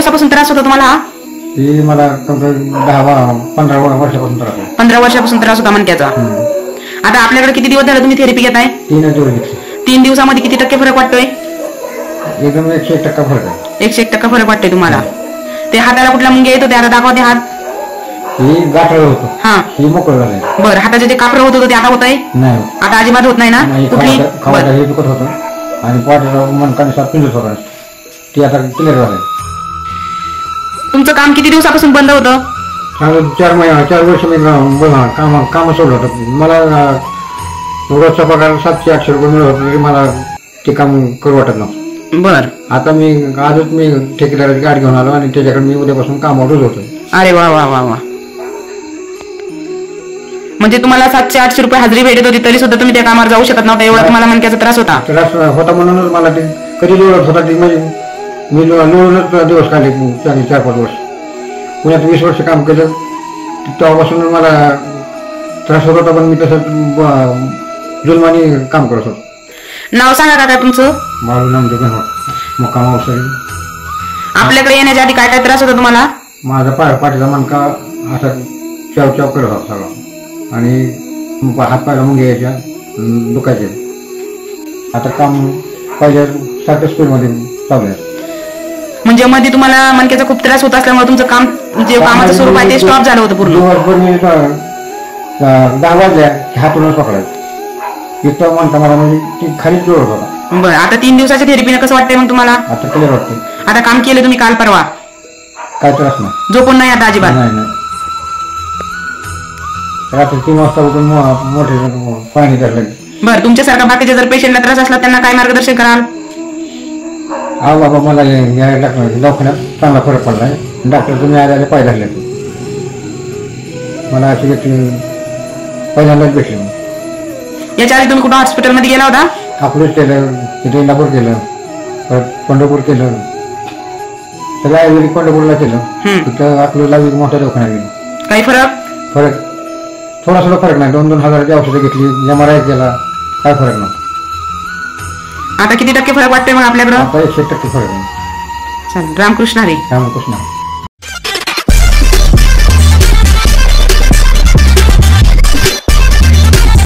वर्षापासून त्रास होता तुम्हाला? ती मला 10-15 वर्षापासून त्रास आहे. 15 वर्षापासून त्रास होता मणक्याचा. आता आपल्याकडे किती दिवस झाले तुम्ही थेरपी घेताय? 3 दिवस घेतले. 3 दिवसामध्ये किती टक्के फरक वाटतोय? एकदम 101% फरक आहे. 101% फरक वाटतोय तुम्हाला. ते हाताला कुठला मुंग्या येत होते आता दाखवते हात? ही गाठळ होतो. हा, ही मोकळं झालंय. बरं. हाताचे जे कापरं होत होतं ते आता होत आहे? नाही, आता अजिबात होत नाही ना? कुठली? खावायला हे दुखत होतं आणि पोटाचं मनकाने पिंजत होता, ती आता क्लिअर झालंय. तुमचं काम किती दिवसापासून बंद होतं? 4 वर्ष मी काम सोडलं होतं. मला रोजचा पगार 700-800 रुपये मिळत होता, तरी मला ते काम करू वाटत नव्हतं. बर. आता आजच मी ठेकेदाराची गाडी घेऊन आलो आणि त्याच्याकडे मी उद्यापासून कामावर रोज होतो. अरे वा वा वा वा. म्हणजे तुम्हाला 700-800 रुपये हजेरी भेटत होती तरी सुद्धा तुम्ही त्या कामावर जाऊ शकत नव्हता, एवढा तुम्हाला मणक्याचा त्रास होता? त्रास होता म्हणूनच मला ते कधी लोळत होता. ती म्हणजे मी लोळूनच दिवस काढले 4-5 वर्ष. पुण्यात 20 वर्ष काम केलं, तेव्हापासून मला त्रास होत होता, पण मी तसंच जुलमानी काम करत होतो. नाव सांगा काका तुमचं? बाळू नामदेव मुक्काम औषधी. आपल्याकडे येण्याच्या आधी काय काय त्रास होता तुम्हाला? माझा पाठीचा मणका असा चाव करत होता सगळा आणि हातपायला मुंग्या यायच्या, दुखायचे. आता काम पहिल्यासारख्या स्पीडमध्ये चालू आहे. म्हणजे मध्ये तुम्हाला मणक्याचा खूप त्रास होत असल्यामुळे तुमचं काम, जे कामाचं स्वरूप आहे ते स्टॉप झालं होतं पूर्ण? दिवसभर मी 10 वाजल्या हातूनच पकडायचं, इथं म्हणता मला म्हणजे ती खाली जोडत होता. बरं. आता 3 दिवसाच्या थेरपीनं कसं वाटतंय मग तुम्हाला? आता क्लिअर वाटते. आता काम केलं तुम्ही काल परवा? काय त्रास नाही. झोपून नाही आता अजिबात? नाही. रात्री 3 वाजता उठून मोठे पाणी धरलं. बरं. तुमच्यासारखा बाकीचे जर पेशंटला त्रास असला त्यांना काय मार्गदर्शन कराल? हा बाबा, मला दवाखान्यात चांगला फरक पडलाय. डॉक्टर तुम्ही आल्याला पाय धरले, मला अशी व्यक्ती पहिल्यांदाच भेटली. याच्या आधी तुम्ही कुठं हॉस्पिटलमध्ये गेला होता? अकलूज केलं, तिथे इंदापूर केलं, परत पंढरपूर केलं, सगळं आयुर्वेदिक पंढरपूरला केलं. तिथं अकलूजला मोठ्या दवाखान्यात गेलो. काही फरक? थोडा फरक नाही. 2-2 हजाराची औषधं घेतली, MRI केला, काय फरक नाही. आता किती टक्के फरक वाटतोय मग आपल्याकडं? आता 100% फरक आहे. रामकृष्ण हरी. रामकृष्ण.